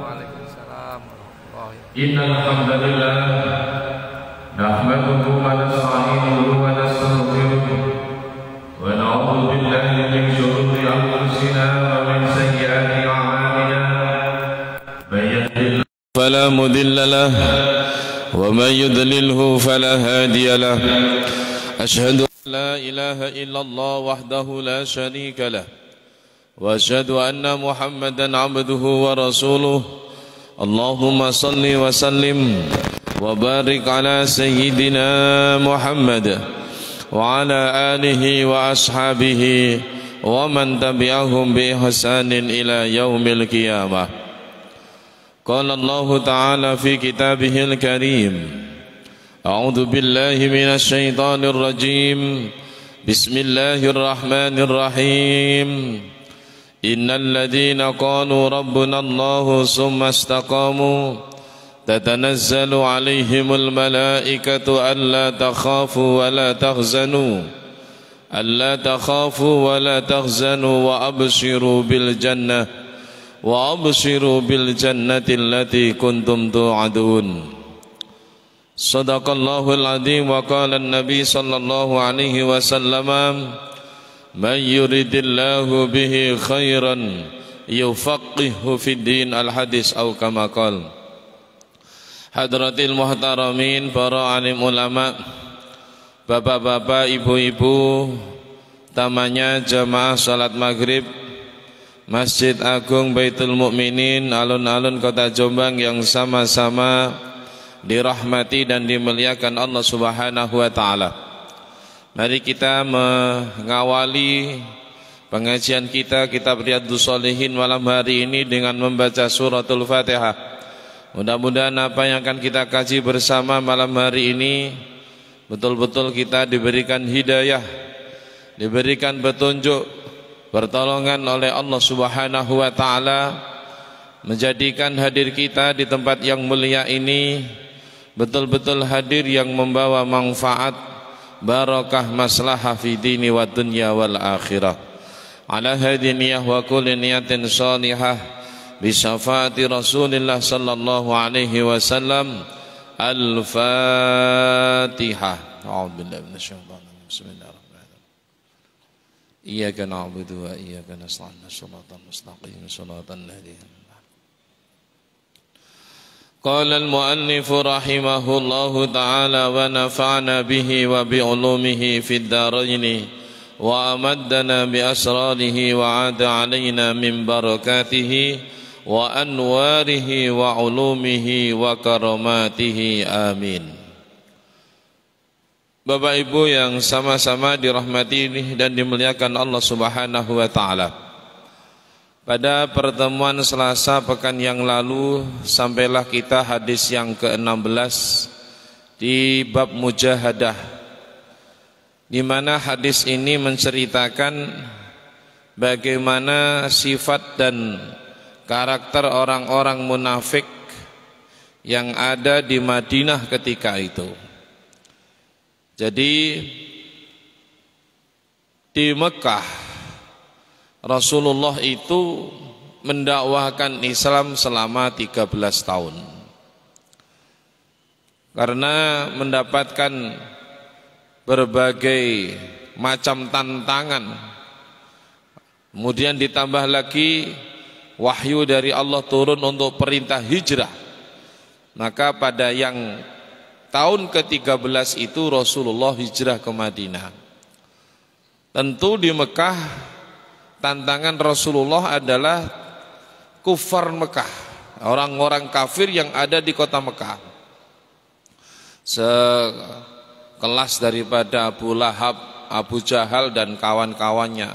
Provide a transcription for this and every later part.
Waalaikumsalam warahmatullahi wabarakatuh. Innal hamdalillah nahmaduhu wa nasta'inuhu wa nastaghfiruh wa na'udzu billahi min shururi anfusina wa min sayyiati a'malina. May yahdihillahu fala mudilla lahu wa may yudlilhu fala hadiya lahu. Ashhadu an la ilaha illallah wahdahu la sharika lahu wa ashhadu anna Muhammadan 'abduhu wa rasuluh. Allahumma salli wa sallim wa barik ala sayyidina Muhammad wa ala alihi wa ashabihi wa man tabi'ahum bi ihsanin ila yaumil qiyamah. Qala Allah ta'ala fi kitabihil karim, a'udzu billahi minasy syaithanir rajim. Bismillahirrahmanirrahim. Innal ladzina qalu rabbuna Allahu summa istaqamu tatanazzalu alaihimul malaikatu alla takhafu wa la tahzanu wa abshiru bil jannati allati kuntum tu'adun. Sadaqallahul azim. Wa qala an-nabi sallallahu alaihi wasallam, man yuridillahu bihi khairan yufaqihu fid din. Al-hadis atau kama qala. Hadratil muhtaramin, para alim ulama, bapak-bapak, ibu-ibu, tamanya jamaah salat maghrib Masjid Agung Baitul Mukminin alun-alun Kota Jombang yang sama-sama dirahmati dan dimuliakan Allah Subhanahu wa taala. Mari kita mengawali pengajian kita kitab Riyadhus Shalihin malam hari ini dengan membaca suratul Fatihah. Mudah-mudahan apa yang akan kita kaji bersama malam hari ini betul-betul kita diberikan hidayah, diberikan petunjuk, pertolongan oleh Allah Subhanahu wa taala, menjadikan hadir kita di tempat yang mulia ini betul-betul hadir yang membawa manfaat, barakah, maslahah fi dini wa dunya wal akhirah. Ala hadhihi niyyah wa kulli niyatin shalihah bi syafaati Rasulillah sallallahu alaihi wasallam. Al-Fatihah. A'udzu billahi minasyaitonir rajim. Bismillahirrahmanirrahim. Iyyaka na'budu wa iyyaka nasta'in. Shiratal mustaqim, shiratal ladzina قال المؤلف رحمه الله تعالى ونفعنا به وبعلومه في الدارين وأمدنا بأسراره وعاد علينا من بركاته وأنواره وعلومه وكراماته آمين. Bapak Ibu yang sama-sama dirahmati dan dimuliakan Allah Subhanahu wa taala. Pada pertemuan Selasa pekan yang lalu sampailah kita hadis yang ke-16 di bab mujahadah, di mana hadis ini menceritakan bagaimana sifat dan karakter orang-orang munafik yang ada di Madinah ketika itu. Jadi di Mekah Rasulullah itu mendakwahkan Islam selama 13 tahun. Karena mendapatkan berbagai macam tantangan, kemudian ditambah lagi wahyu dari Allah turun untuk perintah hijrah. Maka pada yang tahun ke-13 itu Rasulullah hijrah ke Madinah. Tentu di Mekah tantangan Rasulullah adalah kufar Mekah, orang-orang kafir yang ada di kota Mekah, sekelas daripada Abu Lahab, Abu Jahal dan kawan-kawannya,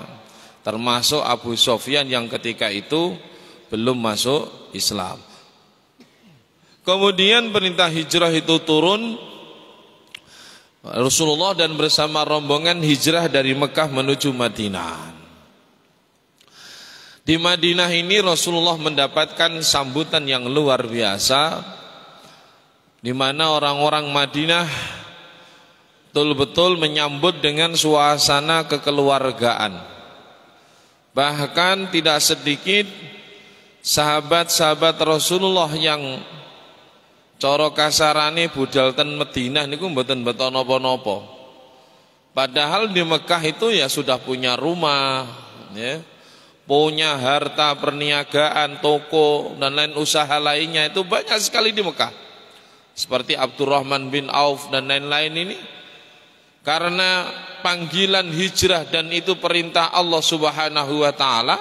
termasuk Abu Sofyan yang ketika itu belum masuk Islam. Kemudian perintah hijrah itu turun, Rasulullah dan bersama rombongan hijrah dari Mekah menuju Madinah. Di Madinah ini Rasulullah mendapatkan sambutan yang luar biasa, di mana orang-orang Madinah betul-betul menyambut dengan suasana kekeluargaan. Bahkan tidak sedikit sahabat-sahabat Rasulullah yang cara kasarane budal ten Madinah niku mboten beto napa-napa. Padahal di Mekah itu ya sudah punya rumah, ya, punya harta perniagaan, toko dan lain usaha lainnya itu banyak sekali di Mekah. Seperti Abdurrahman bin Auf dan lain-lain ini. Karena panggilan hijrah dan itu perintah Allah Subhanahu wa taala,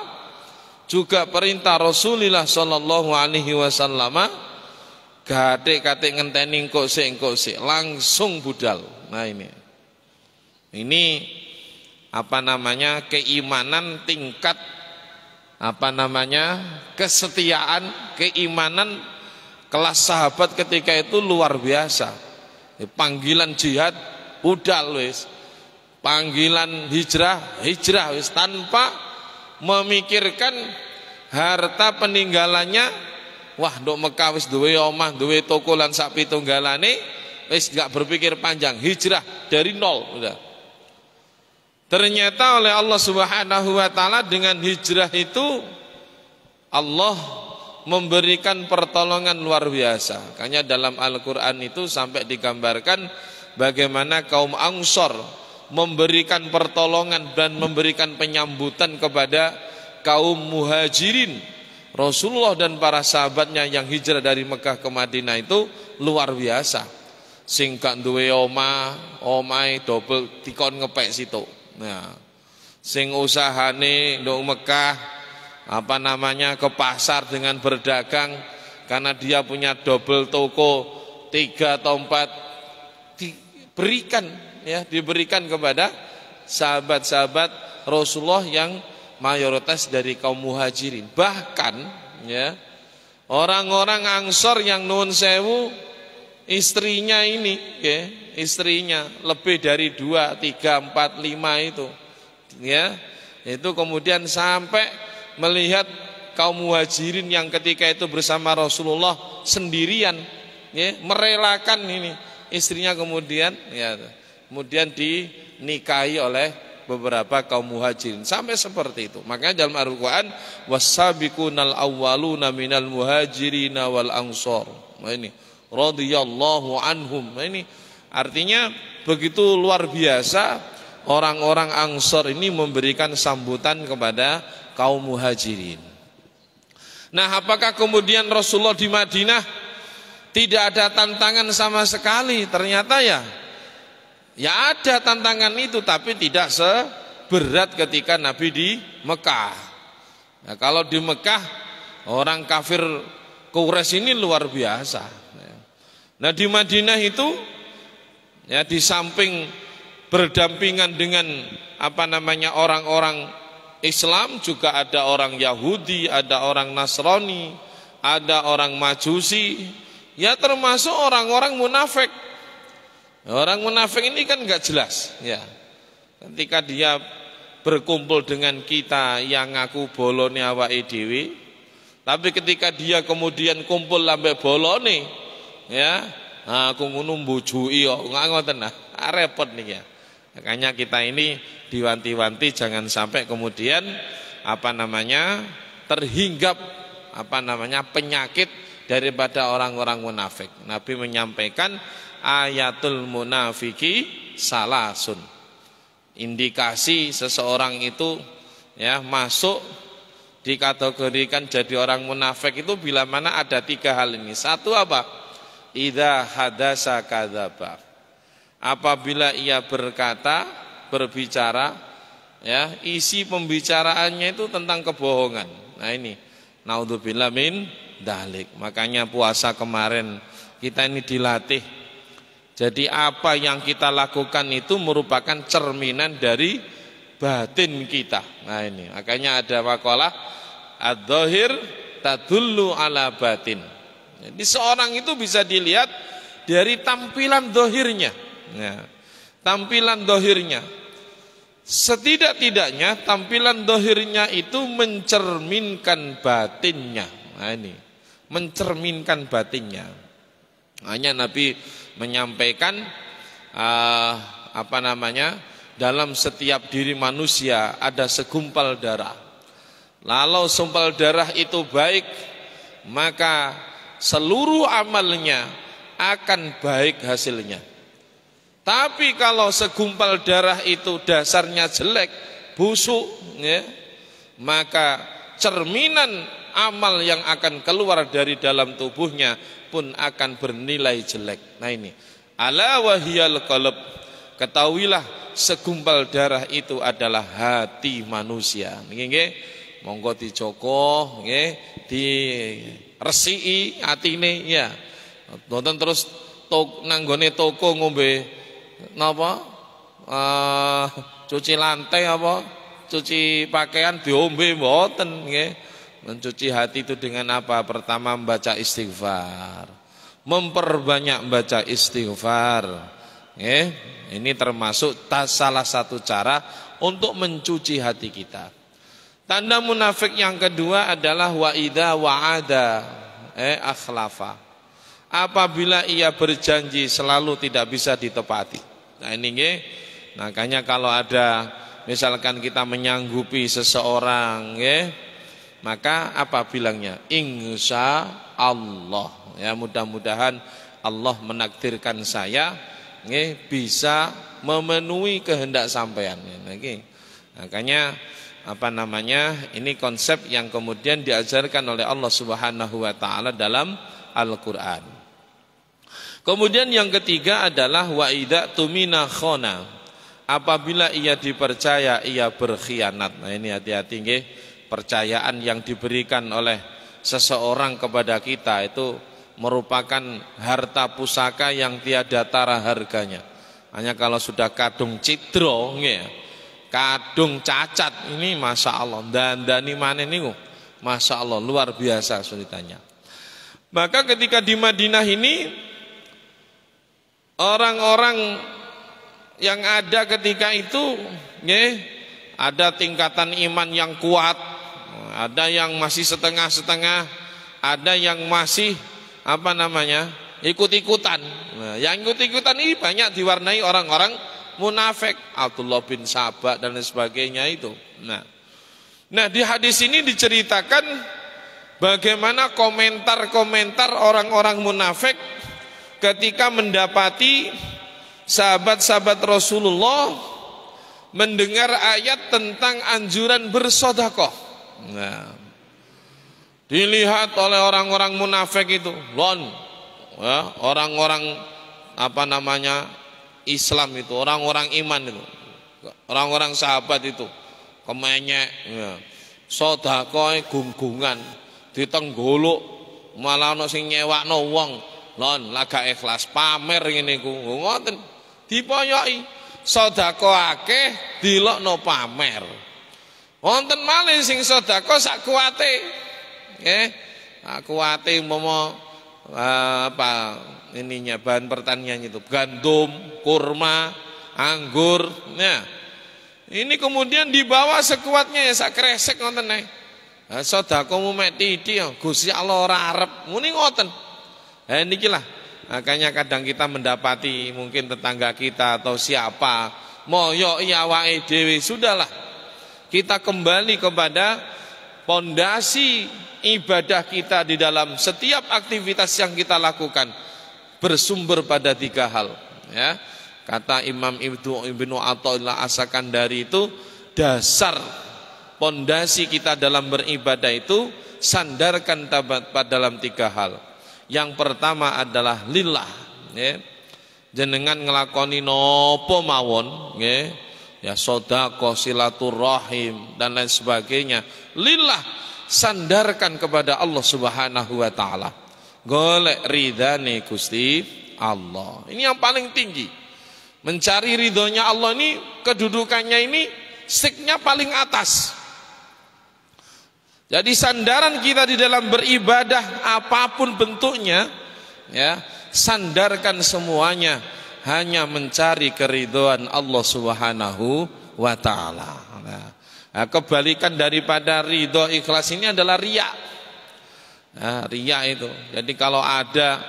juga perintah Rasulullah sallallahu alaihi wasallam, gade-gade ngenteni engko sik langsung budal. Nah ini apa namanya keimanan tingkat apa namanya kesetiaan keimanan kelas sahabat ketika itu luar biasa. Panggilan jihad budal wis, panggilan hijrah wis, tanpa memikirkan harta peninggalannya. Wah, nduk Mekah wis duwe omah, duwe toko lan sak pitunggalane, wis gak berpikir panjang, hijrah dari nol udah. Ternyata oleh Allah Subhanahu wa taala dengan hijrah itu Allah memberikan pertolongan luar biasa. Makanya dalam Al-Qur'an itu sampai digambarkan bagaimana kaum Ansor memberikan pertolongan dan memberikan penyambutan kepada kaum Muhajirin. Rasulullah dan para sahabatnya yang hijrah dari Mekah ke Madinah itu luar biasa. Sing gak duwe omahe dobel dikon ngepek situ. Nah, sing usahane nduk Mekah apa namanya ke pasar dengan berdagang karena dia punya double toko 3 atau 4 diberikan kepada sahabat-sahabat Rasulullah yang mayoritas dari kaum Muhajirin. Bahkan ya orang-orang Ansor yang nuwun sewu istrinya ini ya, istrinya lebih dari 2, 3, 4, 5 itu ya, itu kemudian sampai melihat kaum Muhajirin yang ketika itu bersama Rasulullah sendirian ya, merelakan ini istrinya kemudian dinikahi oleh beberapa kaum Muhajirin sampai seperti itu. Makanya dalam Al-Qur'an was-sabiqunal awwaluna minal muhajirin wal ansor. Nah ini radhiyallahu anhum. Nah ini artinya begitu luar biasa orang-orang Ansor ini memberikan sambutan kepada kaum Muhajirin. Nah, apakah kemudian Rasulullah di Madinah tidak ada tantangan sama sekali? Ternyata ya ada tantangan itu, tapi tidak seberat ketika Nabi di Mekah. Nah, kalau di Mekah orang kafir Quraisy ini luar biasa. Nah, di Madinah itu ya di samping berdampingan dengan apa namanya orang-orang Islam, juga ada orang Yahudi, ada orang Nasrani, ada orang Majusi, ya termasuk orang-orang munafik. Orang munafik ini kan nggak jelas ya. Ketika dia berkumpul dengan kita yang ngaku bolone awake dhewe, tapi ketika dia kemudian kumpul lambe bolone ya, aku ngono mbujuki kok ngoten nah, repot nih ya. Makanya kita ini diwanti-wanti jangan sampai kemudian apa namanya terhinggap apa namanya penyakit daripada orang-orang munafik. Nabi menyampaikan ayatul munafiki salasun. Indikasi seseorang itu ya masuk dikategorikan jadi orang munafik itu bila mana ada 3 hal ini. Satu apa? Idza hadasa kadzaba. Apabila ia berbicara ya, isi pembicaraannya itu tentang kebohongan. Nah ini naudzubillah min dzalik. Makanya puasa kemarin kita ini dilatih. Jadi apa yang kita lakukan itu merupakan cerminan dari batin kita. Nah ini makanya ada makalah adz-dzahir tadullu ala batin. Jadi seorang itu bisa dilihat dari tampilan zahirnya. Ya, tampilan zahirnya. Setidak-tidaknya tampilan zahirnya itu mencerminkan batinnya. Nah ini, mencerminkan batinnya. Hanya Nabi menyampaikan dalam setiap diri manusia ada segumpal darah. Lalu sumpal darah itu baik, maka seluruh amalnya akan baik hasilnya. Tapi kalau segumpal darah itu dasarnya jelek, busuk, ya, maka cerminan amal yang akan keluar dari dalam tubuhnya pun akan bernilai jelek. Nah ini, ala wahiyal qalb, ketahuilah segumpal darah itu adalah hati manusia. Nggih, monggo dicoko, nggih, diresiki atine ya. Nonton terus nanggone toko ngombe napa? Cuci lantai apa? Cuci pakaian diombe mboten nggih. Mencuci hati itu dengan apa? Pertama membaca istighfar. Memperbanyak baca istighfar. Ini termasuk salah satu cara untuk mencuci hati kita. Tanda munafik yang kedua adalah wa idza wa'ada akhlafa. Apabila ia berjanji selalu tidak bisa ditepati. Nah ini nggih. Makanya kalau ada misalkan kita menyanggupi seseorang nggih, maka apa bilangnya? Insya Allah. Ya, mudah-mudahan Allah menakdirkan saya bisa memenuhi kehendak sampean. Makanya ini konsep yang kemudian diajarkan oleh Allah Subhanahu wa taala dalam Al-Qur'an. Kemudian yang ketiga adalah wa idza tumina khana. Apabila ia dipercaya ia berkhianat. Nah ini hati-hati nggih. Percayaan yang diberikan oleh seseorang kepada kita itu merupakan harta pusaka yang tiada tara harganya. Hanya kalau sudah kadung cidro, kadung cacat, ini masya Allah. Dandani manen niku, masya Allah luar biasa sulitannya. Maka ketika di Madinah ini orang-orang yang ada ketika itu, ada tingkatan iman yang kuat. Ada yang masih setengah-setengah, ada yang masih ikut-ikutan. Nah, yang ikut-ikutan ini banyak diwarnai orang-orang munafik, Abdullah bin Sabah dan lain sebagainya itu. Nah di hadis ini diceritakan bagaimana komentar-komentar orang-orang munafik ketika mendapati sahabat-sahabat Rasulullah mendengar ayat tentang anjuran bersedekah. Nah, dilihat oleh orang-orang munafik itu, orang-orang Islam itu, orang-orang iman itu, orang-orang sahabat itu, kemenyek, sedekah gunggungan, ditenggolok, malah ono sing nyewakno wong, laga ikhlas pamer ngene iku, ngoten, dipoyoki, sedekah akeh dilokno pamer. Wonten malih sing sedekah sak kuwate. Kuwate umpama bahan pertanian itu, gandum, kurma, anggur. Nah, ini kemudian dibawa sekuatnya ya sak kresek ngoten ae. Sedekahmu mek titik Gusti Allah ora arep. Muni ngoten. Nikilah. Makanya kadang kita mendapati mungkin tetangga kita atau siapa moyoki awake dhewe, sudahlah. Kita kembali kepada pondasi ibadah kita di dalam setiap aktivitas yang kita lakukan bersumber pada 3 hal. Ya, kata Imam Ibnu Athaillah As-Sakandari itu dasar pondasi kita dalam beribadah itu sandarkan pada dalam 3 hal. Yang pertama adalah lillah. Jenengan ngelakoni nopo mawon, ya sedekah, silaturahim dan lain sebagainya, lillah, sandarkan kepada Allah Subhanahu wa taala. Golek ridhane Gusti Allah. Ini yang paling tinggi. Mencari ridhonya Allah ini kedudukannya ini stiknya paling atas. Jadi sandaran kita di dalam beribadah apapun bentuknya, ya, sandarkan semuanya hanya mencari keridhaan Allah Subhanahu wa taala. Nah, kebalikan daripada ridho ikhlas ini adalah riya. Nah, riya itu. Jadi kalau ada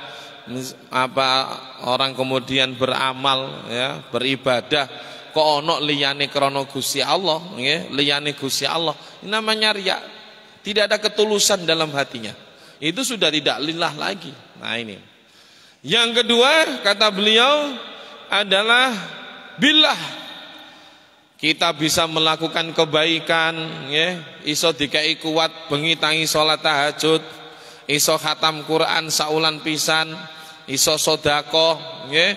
orang kemudian beramal, ya, beribadah kok ono liyane krana Gusti Allah, nggih, liyane Gusti Allah, ini namanya riya. tidak ada ketulusan dalam hatinya, itu sudah tidak lillah lagi. Nah ini. Yang kedua kata beliau adalah billah. Kita bisa melakukan kebaikan, ya, iso dikai kuat bengi tangi salat tahajud, iso khatam Quran saulan pisan, iso sedekah, ya,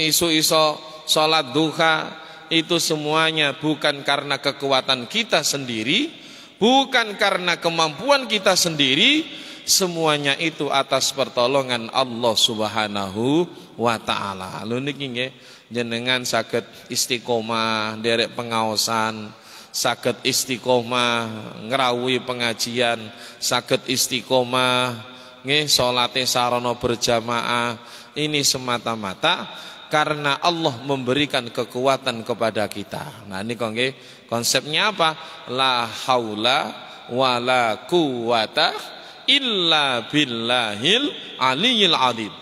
iso salat duha. Itu semuanya bukan karena kekuatan kita sendiri, bukan karena kemampuan kita sendiri, semuanya itu atas pertolongan Allah Subhanahu wa taala. Lho niki nggih jenengan saged istiqomah nderek pengaosan, saged istiqomah ngrawuhi pengajian, saged istiqomah nggih salate sarana berjamaah. Ini semata-mata karena Allah memberikan kekuatan kepada kita. Nah ini kok nggih konsepnya apa? La haula wala quwata illa billahil aliyil adzim.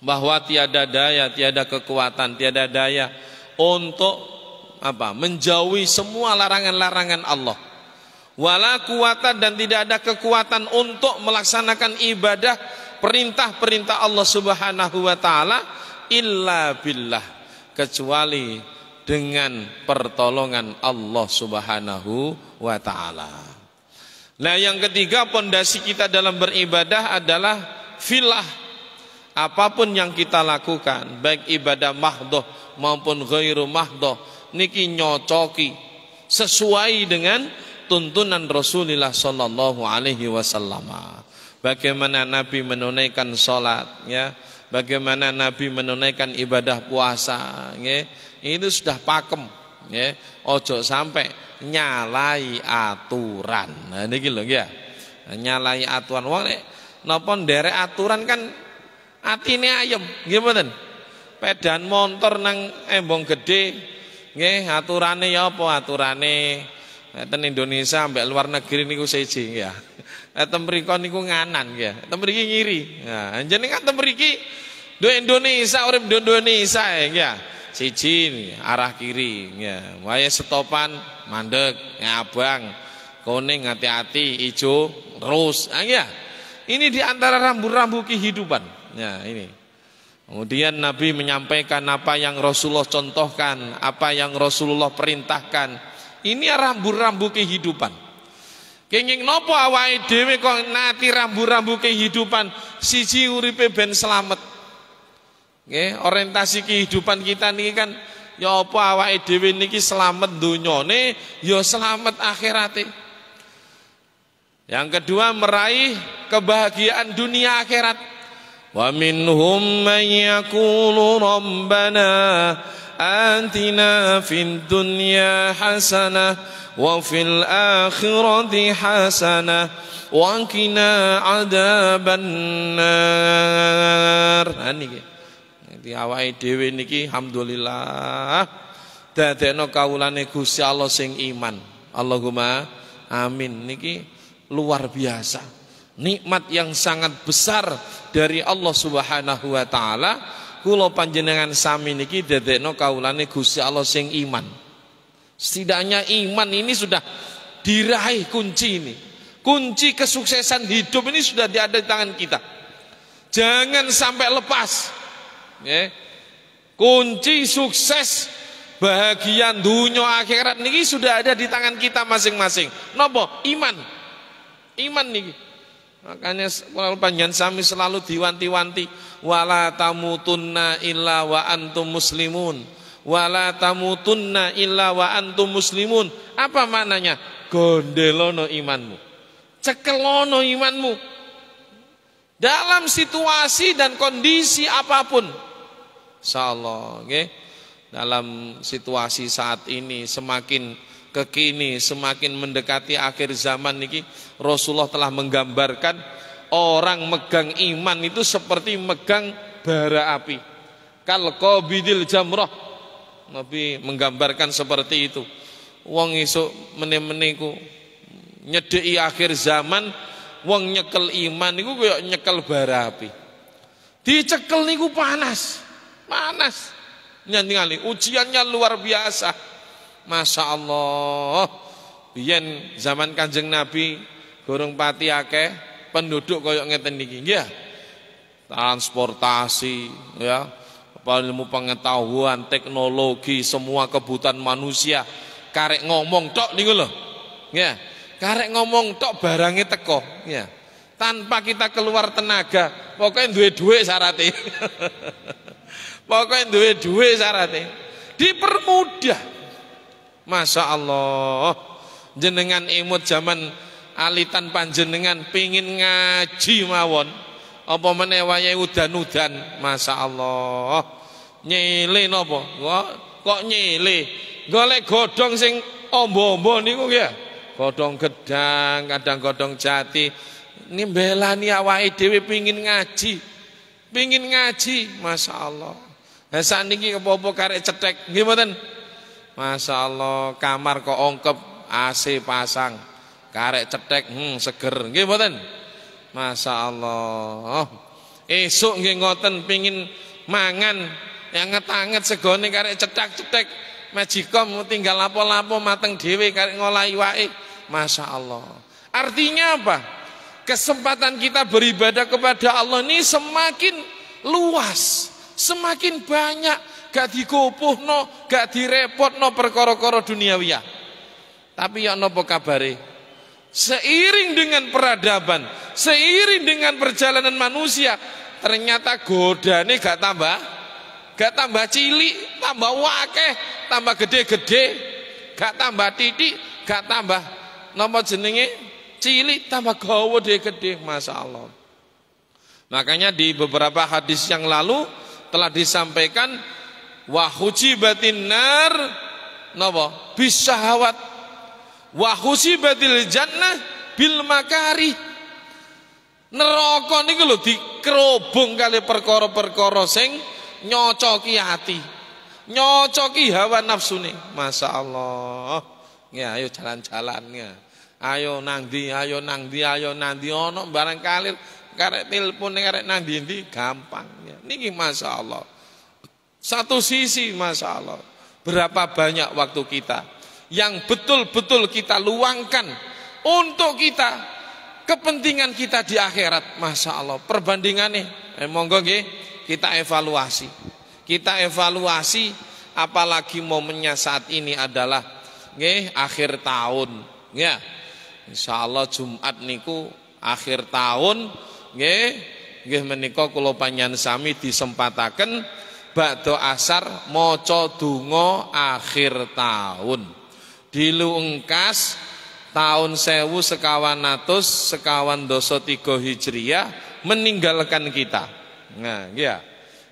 Bahwa tiada daya, tiada kekuatan, tiada daya untuk apa? Menjauhi semua larangan-larangan Allah. Wala quwata, dan tidak ada kekuatan untuk melaksanakan ibadah perintah-perintah Allah Subhanahu wa taala illa billah, kecuali dengan pertolongan Allah Subhanahu wa taala. Nah, yang ketiga pondasi kita dalam beribadah adalah filah. Apapun yang kita lakukan, baik ibadah mahdhah maupun ghairu mahdhah, niki nyocoki sesuai dengan tuntunan Rasulullah sallallahu alaihi wasallam. Bagaimana Nabi menunaikan salat, ya, bagaimana Nabi menunaikan ibadah puasa, ya, itu sudah pakem, ya. Ojo sampai nyalai aturan. Nah niki lho ya. Nyalai aturan wong nek napa nderek aturan kan atine ayem, nggih mboten? Pedan montor nang embong gede, nggih, aturane ya apa aturane? Ten Indonesia ambek luar negeri niku siji ya. Ten mriko niku nganan ya. Ten mriki ngiri. Nah, jenengan ten mriki do Indonesia, urip do Indonesia ya. Siji arah kiri ya. Wae stopan mandek, ya abang, kuning hati-hati, ijo terus. Ah ya. Ini di antara rambu-rambu kehidupan. Ya ini. Kemudian Nabi menyampaikan apa yang Rasulullah contohkan, apa yang Rasulullah perintahkan. Ini rambu-rambu kehidupan. Kenging nopo awake dhewe kok nati rambu-rambu kehidupan, siji uripe ben slamet. Nggih, orientasi kehidupan kita niki kan ya apa awake dhewe niki slamet donyane, ya slamet akhirate. Yang kedua meraih kebahagiaan dunia akhirat. Wa minhum man yaqulu rabbana atina fid dunya hasanah wa fil akhirati hasanah wa qina adzabannar. Niki niki awake dhewe niki alhamdulillah dadekno kawulane Gusti Allah sing iman. Allahumma amin. Niki luar biasa. Nikmat yang sangat besar dari Allah Subhanahu wa taala. Kula panjenengan sami niki dadekno kawulane Gusti Allah sing iman. Setidaknya iman ini sudah diraih kunci ini. Kunci kesuksesan hidup ini sudah ada di tangan kita. Jangan sampai lepas. Ya. Kunci sukses bahagia dunia akhirat niki sudah ada di tangan kita masing-masing. Napa? Iman. Iman niki. Makanya panjenengan sami selalu diwanti-wanti wala tamutunna illa wa antum muslimun. Wala tamutunna illa wa antum muslimun. Apa maknanya? Gondelono imanmu. Cekelono imanmu. Dalam situasi dan kondisi apapun. Insyaallah, nggih. Dalam situasi saat ini semakin kekini, semakin mendekati akhir zaman niki, Rasulullah telah menggambarkan orang megang iman itu seperti megang bara api. Kal qabidil jamrah. Nabi menggambarkan seperti itu. Wong isuk meneh-meneh ku nyedeki akhir zaman, wong nyekel iman niku kaya nyekel bara api. Dicekel niku panas. Panas. Nyantingali ujiannya luar biasa. Masya Allah, biyen zaman Kanjeng Nabi gorong pati akeh penduduk koyok ngeten niki nggih. Transportasi ya, ilmu pengetahuan, teknologi, semua kebutuhan manusia karek ngomong tok niku lho. Ya, karek ngomong tok barangnya teko ya. Tanpa kita keluar tenaga, pokoknya duwe duit syaratnya. Pokoknya duwe duit syaratnya. Dipermudah. Masya Allah. Jenengan imut zaman alitan panjenengan pingin ngaji mawon. Apa meneh wayahe udan-udan, Masya Allah. Nyele napa? Kok nyele? Golek godhong sing ombo-ombo niku ya. Godhong gedang, kadang godhong jati. Nimbelani awake dhewe pingin ngaji. Pingin ngaji, Masya Allah. Lah sakniki apa-apa karek cetek, nggih mboten? Masya Allah, kamar kok ongkep, AC pasang. Karek cetek, seger, nggih mboten? Masya Allah. Esuk nggih ngoten pingin mangan yang ngetanget segone karek cetak-cetek majikom tinggal lapo-lapo mateng dhewe karek ngolahi wae. Masya Allah. Artinya apa? Kesempatan kita beribadah kepada Allah ini semakin luas, semakin banyak, gak dikupuhno, gak direpotno perkara-kara duniawiyah. Tapi ya napa kabare? Seiring dengan peradaban, seiring dengan perjalanan manusia, ternyata godane gak tambah cilik, tambah wakeh, tambah gede-gede, gak tambah titik, gak tambah napa jenenge cilik, tambah gawa gede, Masya Allah. Makanya di beberapa hadis yang lalu telah disampaikan wa hujibatin nar napa bisyahawat wa husibatil jannah bil makari. Neraka niku lho dikerobong kali perkara-perkara sing nyocoki hati, nyocoki hawa nafsune. Masya Allah. Ya ayo jalan-jalan ya. Ayo nang ndi, ayo nang ndi, ayo nang ndi ono barang kalir karek telepon karek nang ndi gampang ya. Niki Masya Allah. Satu sisi Masya Allah, berapa banyak waktu kita yang betul-betul kita luangkan untuk kita kepentingan kita di akhirat. Masya Allah. Perbandingannya monggo nggih kita evaluasi. Kita evaluasi, apalagi momennya saat ini adalah nggih akhir tahun ya. Insyaallah Jumat niku akhir tahun nggih menika kula panjenengan sami disempataken badhe asar maca donga akhir tahun. Diluengkas tahun 1123 Hijriah meninggalkan kita. Nah, ya.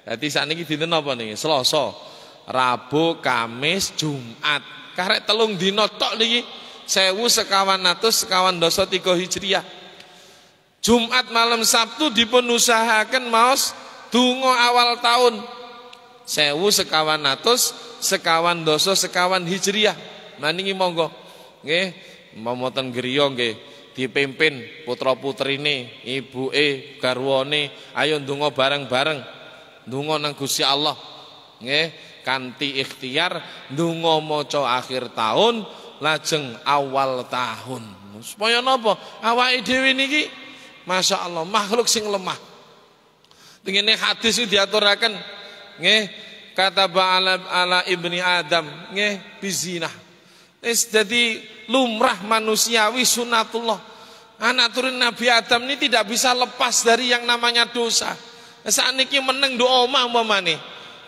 Dadi sakniki dinten apa niki? Selasa, Rabu, Kamis, Jumat. Karek telung dina tok niki 1123 Hijriah. Jumat malam Sabtu dipun usahaken maos donga awal tahun 1123 Hijriah. Nah niki monggo nggih momoten griya nggih dipimpin putra-putrine, ibuke, garwane, ayo ndonga bareng-bareng. Ndonga nang Gusti Allah nggih kanthi ikhtiar ndonga maca akhir tahun lajeng awal tahun. Supaya napa? Awake dhewe niki Masya Allah makhluk sing lemah. Dengene hadis iki diaturaken nggih kata ala ibni Adam nggih bizinah. Jadi lumrah manusiawi sunatullah. Anak turun Nabi Adam ini tidak bisa lepas dari yang namanya dosa. Saat niki meneng do omah umpamane,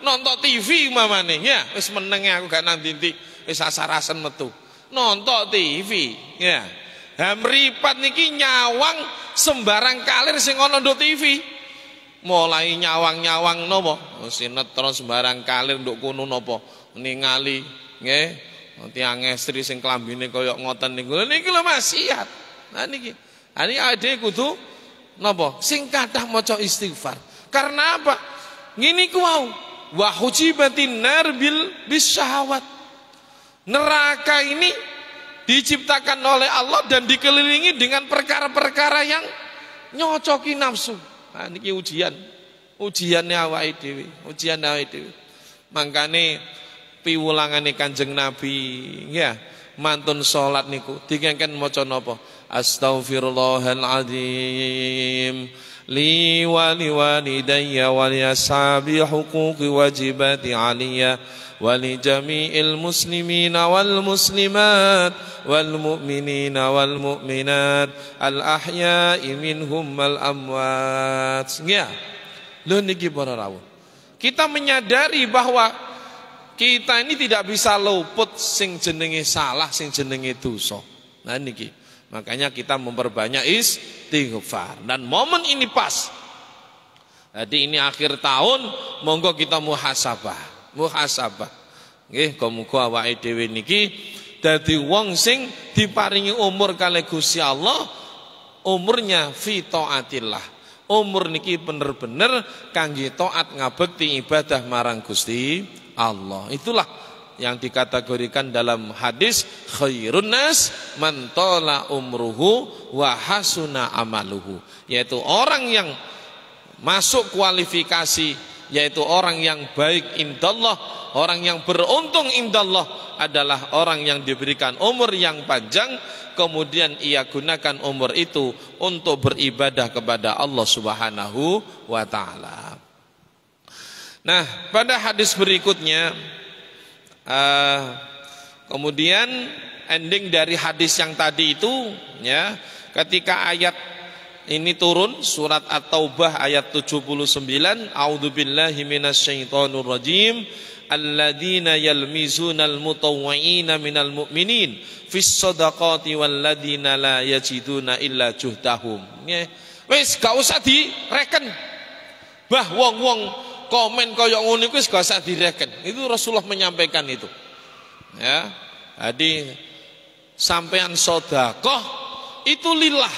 nonton TV umpamane, ya wis menenge aku gak nang ndi wis asar-asen metu. Nonton TV, ya. Ha mripat niki nyawang sembarang kalir sing ana nduk TV. Mulai nyawang-nyawang napa? Sinetron sembarang kalir nduk kono napa? Ningali, nggih. Tiang estri sing klambine kaya ngoten niku. Niki lho maksiat. Nah niki. Ani ade kudu napa? Sing kathah maca istighfar. Karena apa? Ngene ku wau. Wa hujibatin nar bisyahawat. Neraka ini diciptakan oleh Allah dan dikelilingi dengan perkara-perkara yang nyocoki nafsu. Nah niki ujian. Ujiannya awake dhewe, ujian awake dhewe. Mangkane piwulangane Kanjeng Nabi ya mantun salat niku dikengken maca napa? Astaghfirullahaladzim li wa liwalidayya wa li ashabi huquqi wajibati aliyya wa li jami'il muslimina wal muslimat wal mu'minina wal mu'minat al ahya'i minhum wal amwat. Ya. Lho niki para rawuh. Kita menyadari bahwa kita ini tidak bisa luput sing jenenge salah, sing jenenge dosa. Nah niki. Makanya kita memperbanyak istighfar. Dan momen ini pas. Jadi ini akhir tahun, monggo kita muhasabah. Muhasabah. Nggih, muga awake dhewe niki dadi wong sing diparingi umur kalih Gusti Allah, umurnya fi taatillah. Umur niki bener-bener kangge taat ngabekti ibadah marang Gusti Allah. Itulah yang dikategorikan dalam hadis khairun nas man tala umruhu wa hasuna amaluhu, yaitu orang yang masuk kualifikasi, yaitu orang yang baik indallah, orang yang beruntung indallah adalah orang yang diberikan umur yang panjang, kemudian ia gunakan umur itu untuk beribadah kepada Allah Subhanahu wa taala. Nah, pada hadis berikutnya kemudian ending dari hadis yang tadi itu ya, ketika ayat ini turun surat At-Taubah ayat 79, a'udzubillahi minasyaitonir rajim, alladzina yalmizunal mutawwi'ina minal mu'minin fis shadaqati walladzina la yajiduna illa juhdahum. Wis gak usah direken. Bah wong-wong komen kaya ngono iku wis gak usah direken. Itu Rasulullah menyampaikan itu. Ya. Jadi sampean sedekah itu lillah,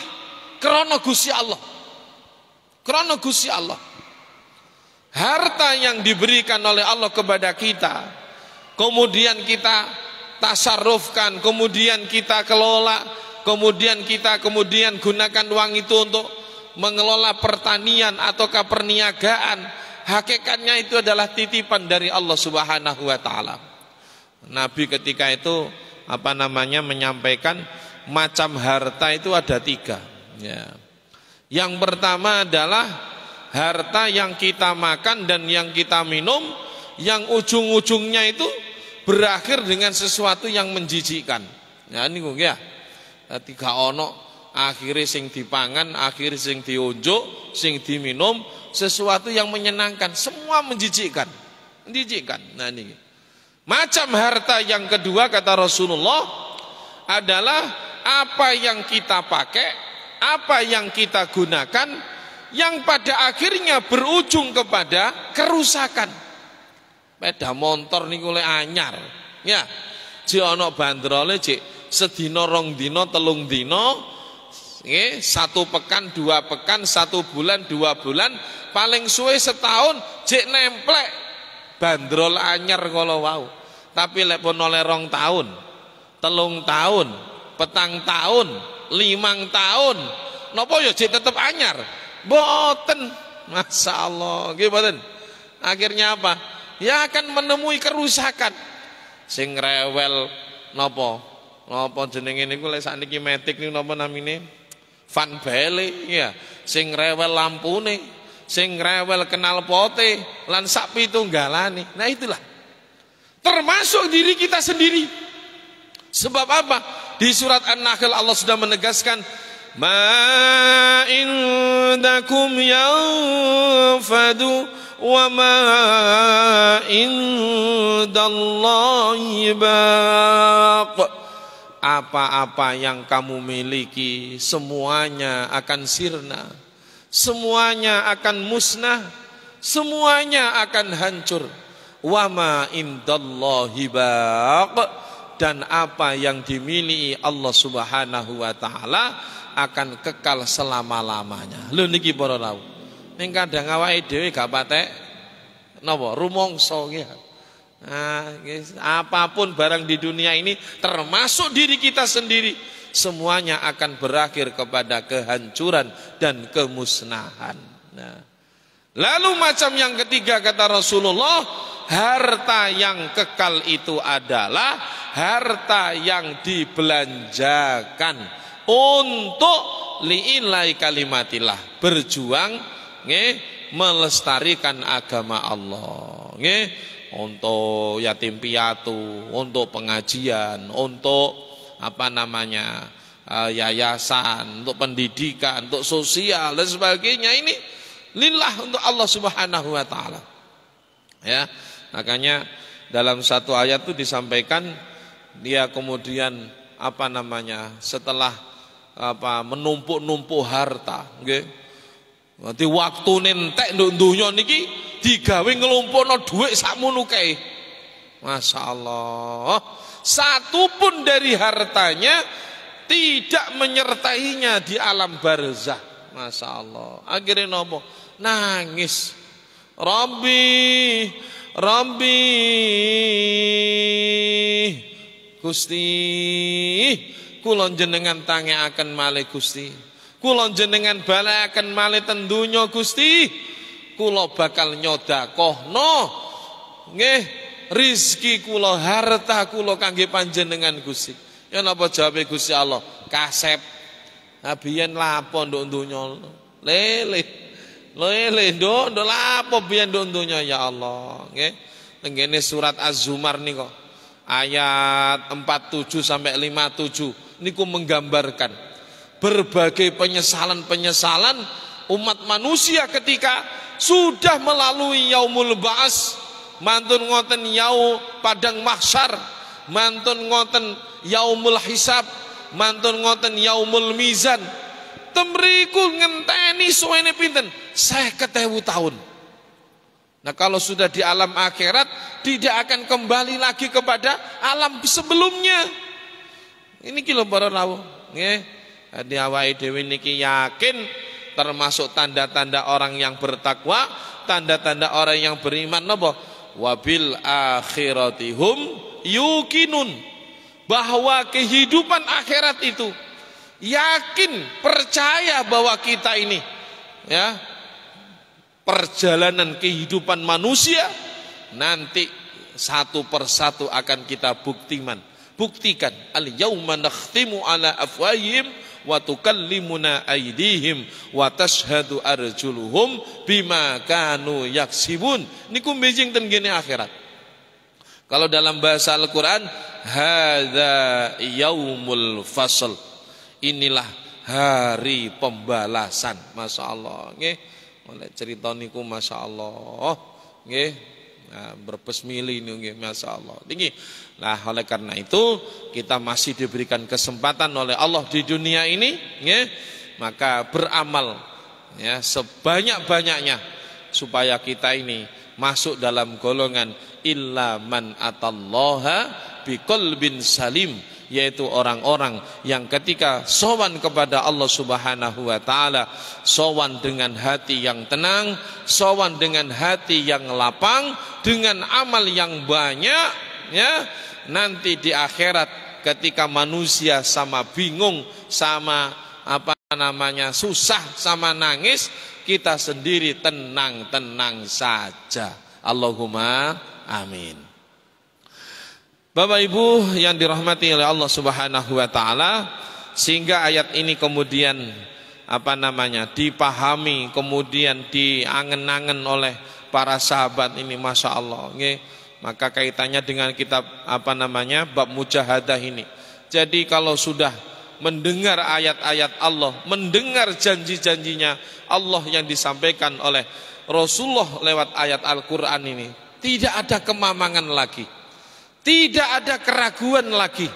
krana Gusti Allah. Krana Gusti Allah. Harta yang diberikan oleh Allah kepada kita, kemudian kita tasarrufkan, kemudian kita kelola, kemudian kita gunakan uang itu untuk mengelola pertanian ataukah perniagaan. Hakikatnya itu adalah titipan dari Allah Subhanahu wa taala. Nabi ketika itu menyampaikan macam harta itu ada 3 ya. Yang pertama adalah harta yang kita makan dan yang kita minum, yang ujung-ujungnya itu berakhir dengan sesuatu yang menjijikkan. Ya niku ya. Dadi gak ono akhire sing dipangan, akhire sing diunjuk, sing diminum, sesuatu yang menyenangkan, semua menjijikkan. Menjijikkan. Nah ini. Macam harta yang kedua kata Rasulullah adalah apa yang kita pakai, apa yang kita gunakan, yang pada akhirnya berujung kepada kerusakan. Sepeda motor niku lek anyar, ya. Jek ana bandrole jek sedina, rong dina, telung dina, nggih, 1 pekan, 2 pekan, 1 bulan, 2 bulan, paling suwe setahun jek nemplek bandrol anyar kala wau. Tapi lek pun oleh 2 tahun, 3 tahun, 4 tahun, 5 tahun, napa ya jek tetep anyar? Boten. Masyaallah, nggih boten. Akhirnya apa? Ya akan menemui kerusakan. Sing rewel napa? Napa jenenge niku lek sakniki metik niku napa namine? Van bele ya. Sing rewel lampune, sing rewel knalpote lan sak pitunggalane. Nah itulah. Termasuk diri kita sendiri. Sebab apa? Di surat An-Nahl Allah sudah menegaskan ma indakum yanfadu wa ma indallahi baq. Apa-apa yang kamu miliki semuanya akan sirna, semuanya akan musnah, semuanya akan hancur. Wa ma indallahi baq, dan apa yang dimiliki Allah Subhanahu wa taala akan kekal selama-lamanya. Lho niki para rawuh. Ning kadang awake dhewe gak patek napa rumangsa nggih. Nah, apapun barang di dunia ini termasuk diri kita sendiri, semuanya akan berakhir kepada kehancuran dan kemusnahan. Nah, lalu macam yang ketiga kata Rasulullah, harta yang kekal itu adalah harta yang dibelanjakan untuk li'ilai kalimatillah, berjuang melestarikan agama Allah, untuk yatim piatu, untuk pengajian, untuk yayasan, untuk pendidikan, untuk sosial dan sebagainya. Ini lillah, untuk Allah Subhanahu wa taala. Ya, makanya dalam satu ayat itu disampaikan dia kemudian setelah menumpuk-numpuk harta, nggih. Nanti waktu nentek nduk donya niki digawe ngelumpukno dhuwit sakmono kae. Masya Allah, satu pun dari hartanya tidak menyertainya di alam barzah. Masya Allah. Akhirnya nopo? Nangis. Rabbi Gusti, kula jenengan tangeaken malih Gusti, kula jenengan balaken malih ten donya Gusti, kula bakal nyodakohno nggih rizki kula, harta kula kangge panjenengan Gusti. Ya napa jawabe Gusti Allah? Kasep. Biyen lapo nduk donya? Lele nduk lapo biyen nduk donya ya Allah, nggih. Tengene surat Az-Zumar niku ayat 47 sampai 57 niku menggambarkan berbagai penyesalan-penyesalan umat manusia ketika sudah melalui yaumul ba'as, mantun ngoten yaum padang mahsyar, mantun ngoten yaumul hisab, mantun ngoten yaumul mizan. Temriku ngenteni suwene pinten? 50.000 tahun. Nah, kalau sudah di alam akhirat tidak akan kembali lagi kepada alam sebelumnya. Ini kilo para rawuh, nggih. Di awake dhewe niki yakin termasuk tanda-tanda orang yang bertakwa, tanda-tanda orang yang beriman napa? Wabil akhiratihum yuqinun, bahwa kehidupan akhirat itu yakin, percaya bahwa kita ini ya perjalanan kehidupan manusia nanti satu persatu akan kita buktikan. Al yauma nakhtimu ala afwahihim wa tukallimuna aydihim wa tashhadu arjuluhum bima kanu yaksibun. Niku benjing ten gene akhirat. Kalau dalam bahasa Al-Qur'an, hadza yaumul fasl, inilah hari pembalasan. Masya Allah, nggih. Oleh cerita niku Masya Allah, nggih. Nah, berbes mili niku nggih, Masya Allah. Tinggi. Nah, oleh karena itu kita masih diberikan kesempatan oleh Allah di dunia ini, nggih. Maka beramal ya sebanyak-banyaknya supaya kita ini masuk dalam golongan illa man atallaha biqalbin salim, yaitu orang-orang yang ketika sowan kepada Allah Subhanahu wa taala, sowan dengan hati yang tenang, sowan dengan hati yang lapang, dengan amal yang banyak, ya. Nanti di akhirat ketika manusia sama bingung, sama susah, sama nangis, kita sendiri tenang-tenang saja. Allahumma amin. Bapak Ibu yang dirahmati oleh Allah Subhanahu wa taala, sehingga ayat ini kemudian dipahami, kemudian diangen-angen oleh para sahabat ini, Masya Allah, nggih. Maka kaitannya dengan kitab bab mujahadah ini. Jadi kalau sudah mendengar ayat-ayat Allah, mendengar janji-janjinya Allah yang disampaikan oleh Rasulullah lewat ayat Al-Quran ini, tidak ada kemamangan lagi, tidak ada keraguan lagi.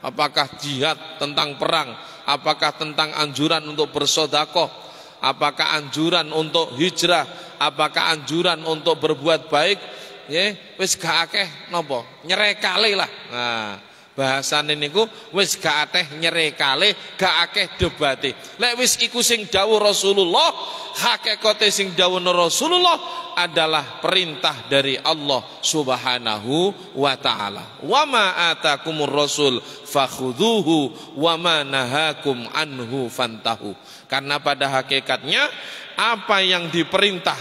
Apakah jihad, tentang perang, apakah tentang anjuran untuk bersedekah, apakah anjuran untuk hijrah, apakah anjuran untuk berbuat baik, ya wis gak akeh napa nyerekale lah. Nah, bahasane niku wis gak akeh nyerekale, gak akeh debate. Lek wis iku sing dawuh Rasulullah, hakikate sing dawuh Rasulullah adalah perintah dari Allah Subhanahu wa taala. Wa ma atakumur rasul fakhudhuhu wa ma nahakum anhu fantahu. Karena pada hakikatnya apa yang diperintah,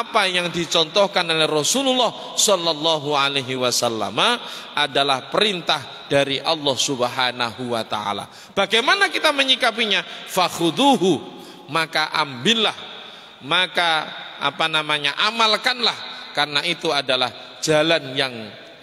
apa yang dicontohkan oleh Rasulullah sallallahu alaihi wasallam adalah perintah dari Allah Subhanahu wa taala. Bagaimana kita menyikapinya? Fakhuduhu, maka ambillah, maka amalkanlah, karena itu adalah jalan yang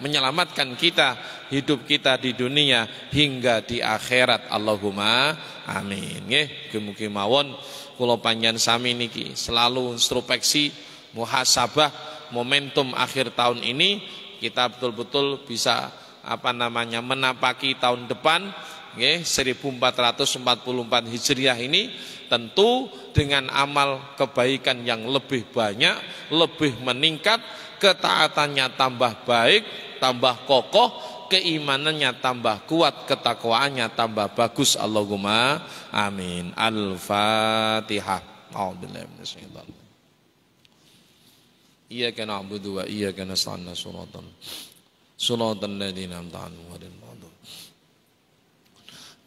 menyelamatkan kita, hidup kita di dunia hingga di akhirat. Allahumma amin. Nggih, mugi mawon kula panjenengan sami niki selalu introspeksi, muhasabah, momentum akhir tahun ini kita betul-betul bisa menapaki tahun depan nggih 1444 Hijriah ini tentu dengan amal kebaikan yang lebih banyak, lebih meningkat, ketaatannya tambah baik, tambah kokoh, keimanannya tambah kuat, ketakwaannya tambah bagus. Allahumma amin. Al-Fatihah. A'udzubillahi minasyaitonir rajim. Iyyaka na'budu wa iyyaka nasta'in. Shiratal ladzina an'amta 'alaihim.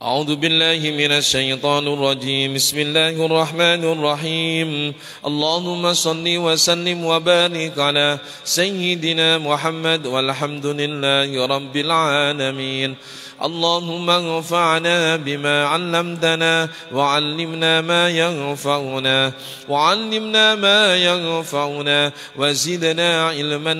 أعوذ بالله من الشيطان الرجيم بسم الله الرحمن الرحيم اللهم صل وسلم وبارك على سيدنا محمد والحمد لله رب العالمين اللهم انفعنا بما علمتنا وعلمنا ما ينفعنا وزدنا علما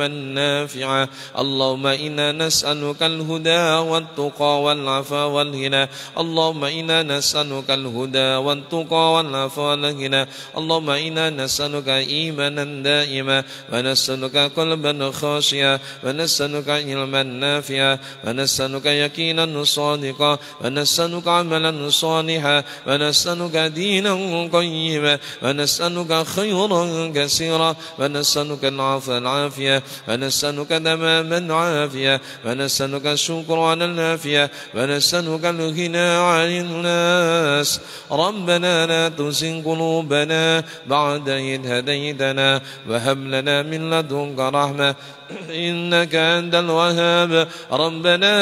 نافعا اللهم إنا نسألك الهدى والتقى والعفا والغنى اللهم إنا نسألك الهدى والتقى والعفا والغنى اللهم إنا نسألك إيمانا دائما ونسألك قلبا خاشعا ونسألك علما نافعا ونسألك يقينا صادقا ونسألك عملا صالحا ونسألك دينا قيما ونسألك خيرا كثيرا ونسألك العفو والعافية ونسألك تماما عافية ونسألك الشكر على العافية ونسألك الغنى عن الناس ربنا لا تزغ قلوبنا بعد إذ هديتنا وهب لنا من لدنك رحمة إنك أنت الوهاب ربنا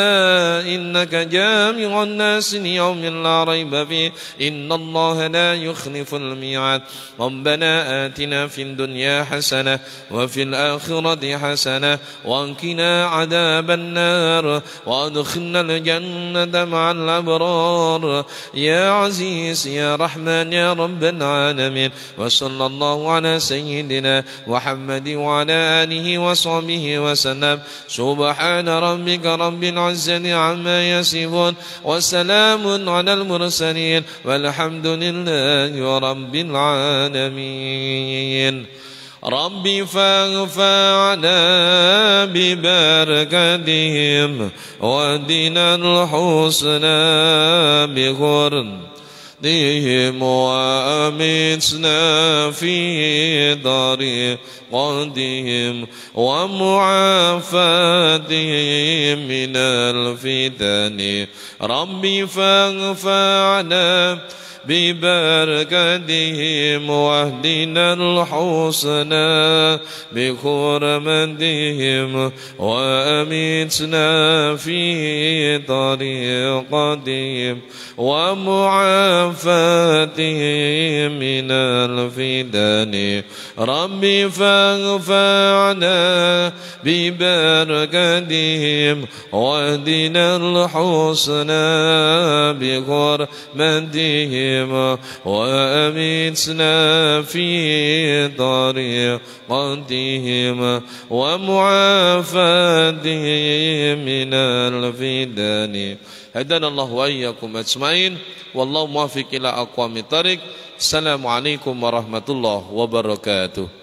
إنك جامع الناس ليوم لا ريب فيه إن الله لا يخلف الميعاد ربنا آتنا في الدنيا حسنة وفي الآخرة حسنة وقنا عذاب النار وادخلنا الجنة مع الأبرار يا عزيز يا رحمن يا رب العالمين وصلى الله على سيدنا محمد وعلى آله وصحبه وسلم سبحان ربك رب العزة عما يصفون وسلام على المرسلين والحمد لله رب العالمين ربي فانفعنا ببركتهم ودنا الحسنى بغرضهم وأمتنا في طريقتهم ومعافاتهم من الفتن ربي فانفعنا ببركتهم واهدنا الحسنى بحرمتهم وأمتنا في طريقتهم ومعافاتهم من الفتن ربي فانفعنا ببركتهم واهدنا الحسنى بحرمتهم وأمتنا في طريقتهم ومعافاتهم من الفتن هدانا الله وإياكم أجمعين والله موفق إلى أقوام الطريق السلام عليكم ورحمة الله وبركاته